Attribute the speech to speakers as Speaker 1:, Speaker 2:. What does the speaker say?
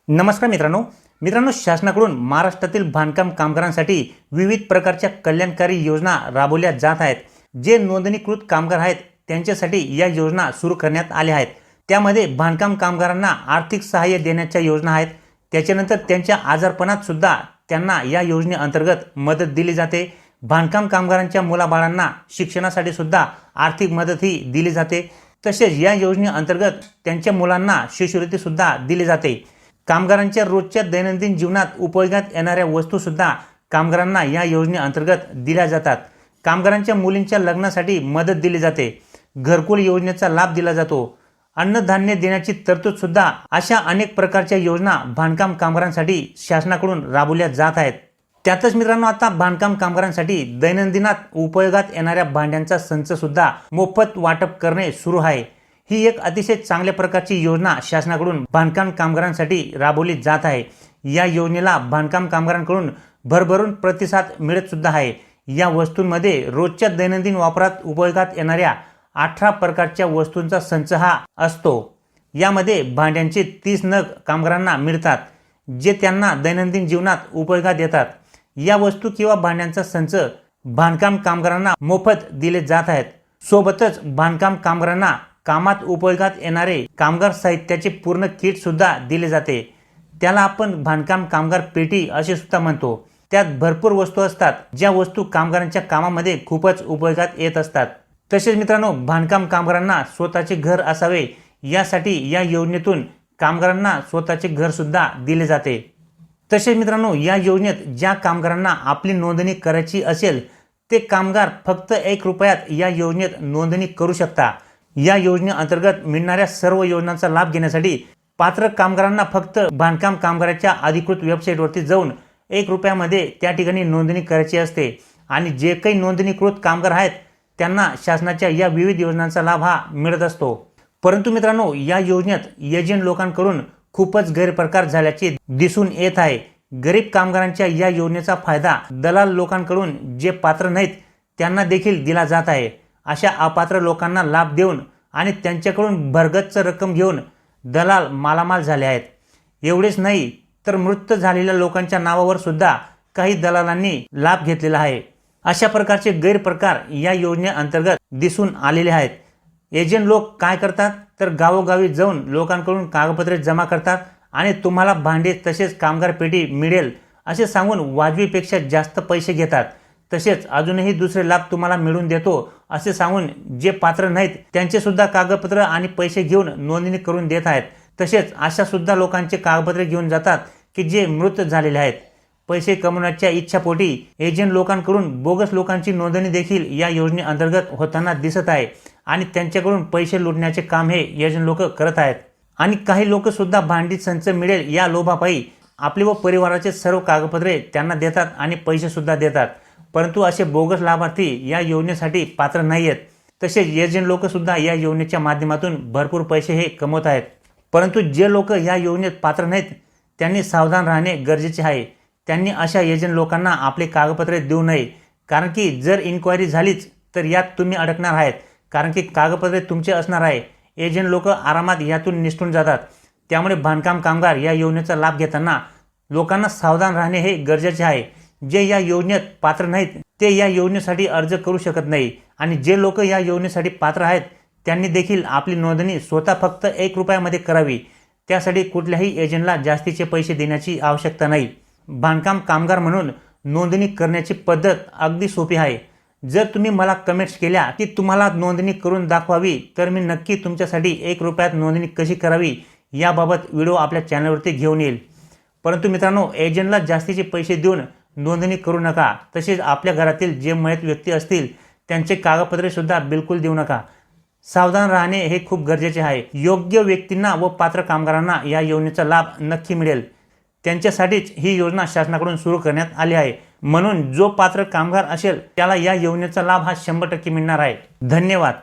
Speaker 1: नमस्कार मित्रांनो, शासनाकडून महाराष्ट्रातील बांधकाम कामगारांसाठी विविध प्रकारच्या कल्याणकारी योजना राबवल्या जात आहेत। जे नोंदणीकृत कामगार आहेत त्यांच्यासाठी या योजना सुरू करण्यात आल्या आहेत। त्यामध्ये बांधकाम कामगारांना आर्थिक सहाय्य देण्याच्या योजना आहेत। त्याच्यानंतर त्यांच्या आजारपणात सुद्धा त्यांना या योजनेअंतर्गत मदत दिली जाते। बांधकाम कामगारांच्या मुलाबाळांना शिक्षणासाठी सुद्धा आर्थिक मदतही दिली जाते। तसेच या योजनेअंतर्गत त्यांच्या मुलांना शिष्यवृत्ती सुद्धा दिली जाते। कामगारांच्या रोजच्या दैनंदिन जीवनात उपयोगात येणाऱ्या वस्तू सुद्धा कामगारांना या योजनेअंतर्गत दिल्या जातात। कामगारांच्या मुलींच्या लग्नासाठी मदत दिली जाते। घरकुल योजनेचा लाभ दिला जातो। अन्नधान्य देण्याची तरतूद सुद्धा अशा अनेक प्रकारच्या योजना बांधकाम कामगारांसाठी शासनाकडून राबवल्या जात आहेत। त्यातच मित्रांनो, आता बांधकाम कामगारांसाठी दैनंदिनात उपयोगात येणाऱ्या भांड्यांचा संच सुद्धा मोफत वाटप करणे सुरू आहे। ही एक अतिशय चांगल्या प्रकारची योजना शासनाकडून बांधकाम कामगारांसाठी राबवली जात आहे। या योजनेला बांधकाम कामगारांकडून भरभरून प्रतिसाद मिळत सुद्धा आहे। या वस्तूंमध्ये रोजच्या दैनंदिन वापरात उपयोगात येणाऱ्या 18 प्रकारच्या वस्तूंचा संच हा असतो। यामध्ये भांड्यांचे 30 नग कामगारांना मिळतात, जे त्यांना दैनंदिन जीवनात उपयोगात येतात। या वस्तू किंवा भांड्यांचा संच बांधकाम कामगारांना मोफत दिले जात आहेत। सोबतच बांधकाम कामगारांना कामात उपयोगात येणारे कामगार साहित्याचे पूर्ण किट सुद्धा दिले जाते। त्याला आपण बांधकाम कामगार पेटी असे सुद्धा म्हणतो। त्यात भरपूर वस्तू असतात, ज्या वस्तू कामगारांच्या कामामध्ये खूपच उपयोगात येत असतात। तसेच मित्रांनो, बांधकाम कामगारांना स्वतःचे घर असावे यासाठी या योजनेतून कामगारांना स्वतःचे घर सुद्धा दिले जाते। तसेच मित्रांनो, या योजनेत ज्या कामगारांना आपली नोंदणी करायची असेल ते कामगार फक्त 1 रुपयात या योजनेत नोंदणी करू शकता। या योजनेअंतर्गत मिळणाऱ्या सर्व योजनांचा लाभ घेण्यासाठी पात्र कामगारांना फक्त बांधकाम कामगाराच्या अधिकृत वेबसाईटवरती जाऊन 1 रुपयामध्ये त्या ठिकाणी नोंदणी करायची असते। आणि जे काही नोंदणीकृत कामगार आहेत त्यांना शासनाच्या या विविध योजनांचा लाभ हा मिळत असतो। परंतु मित्रांनो, या योजनेत एजंट लोकांकडून खूपच गैरप्रकार झाल्याचे दिसून येत आहे। गरीब कामगारांच्या या योजनेचा फायदा दलाल लोकांकडून जे पात्र नाहीत त्यांना देखील दिला जात आहे। अशा अपात्र लोकांना लाभ देऊन आणि त्यांच्याकडून भरगच्च रक्कम घेऊन दलाल मालामाल झाले आहेत। एवढेच नाही तर मृत झालेल्या लोकांच्या नावावर सुद्धा काही दलालांनी लाभ घेतलेला आहे। अशा प्रकारचे गैरप्रकार या योजनेअंतर्गत दिसून आलेले आहेत। एजंट लोक काय करतात तर गावोगावी जाऊन लोकांकडून कागदपत्रे जमा करतात आणि तुम्हाला भांडे तसेच कामगार पेटी मिळेल असे सांगून वाजवीपेक्षा जास्त पैसे घेतात। तसेच अजूनही दुसरे लाभ तुम्हाला मिळवून देतो असे सांगून जे पात्र नाहीत त्यांचे सुद्धा कागदपत्र आणि पैसे घेऊन नोंदणी करून देत आहेत। तसेच अशा सुद्धा लोकांचे कागदपत्रे घेऊन जातात की जे मृत झालेले आहेत। पैसे कमवण्याच्या इच्छापोटी एजंट लोकांकडून बोगस लोकांची नोंदणी देखील या योजनेअंतर्गत होताना दिसत आहे आणि त्यांच्याकडून पैसे लुटण्याचे काम हे एजंट लोक करत आहेत। आणि काही लोक सुद्धा भांडी संच मिळेल या लोभापायी आपले व परिवाराचे सर्व कागदपत्रे त्यांना देतात आणि पैसे सुद्धा देतात। परंतु असे बोगस लाभार्थी या योजनेसाठी पात्र नाही आहेत। तसेच एजंट लोक सुद्धा या योजनेच्या माध्यमातून भरपूर पैसे हे कमवत आहेत। परंतु जे लोक या योजनेत पात्र नाहीत त्यांनी सावधान राहणे गरजेचे आहे। त्यांनी अशा एजंट लोकांना आपले कागदपत्रे देऊ नये, कारण की जर इन्क्वायरी झालीच तर यात तुम्ही अडकणार आहेत, कारण की कागदपत्रे तुमचे असणार आहे। एजंट लोक आरामात यातून निसटून जातात। त्यामुळे बांधकाम कामगार या योजनेचा लाभ घेताना लोकांना सावधान राहणे हे गरजेचे आहे। जे या योजनेत पात्र नाहीत ते या योजनेसाठी अर्ज करू शकत नाही आणि जे लोक या योजनेसाठी पात्र आहेत त्यांनी देखील आपली नोंदणी स्वतः फक्त 1 रुपयामध्ये करावी। त्यासाठी कुठल्याही एजंटला जास्तीचे पैसे देण्याची आवश्यकता नाही। बांधकाम कामगार म्हणून नोंदणी करण्याची पद्धत अगदी सोपी आहे। जर तुम्ही मला कमेंट्स केल्या की तुम्हाला नोंदणी करून दाखवावी तर मी नक्की तुमच्यासाठी 1 रुपयात नोंदणी कशी करावी याबाबत व्हिडिओ आपल्या चॅनलवरती घेऊन येईल। परंतु मित्रांनो, एजंटला जास्तीचे पैसे देऊन नोंदणी करू नका। तसेच आपल्या घरातील जे मयत व्यक्ती असतील त्यांचे कागदपत्रे सुद्धा बिलकुल देऊ नका। सावधान राहणे हे खूप गरजेचे आहे। योग्य व्यक्तींना व पात्र कामगारांना या योजनेचा लाभ नक्की मिळेल। त्यांच्यासाठीच ही योजना शासनाकडून सुरू करण्यात आली आहे। म्हणून जो पात्र कामगार असेल त्याला या योजनेचा लाभ हा 100% मिळणार आहे। धन्यवाद।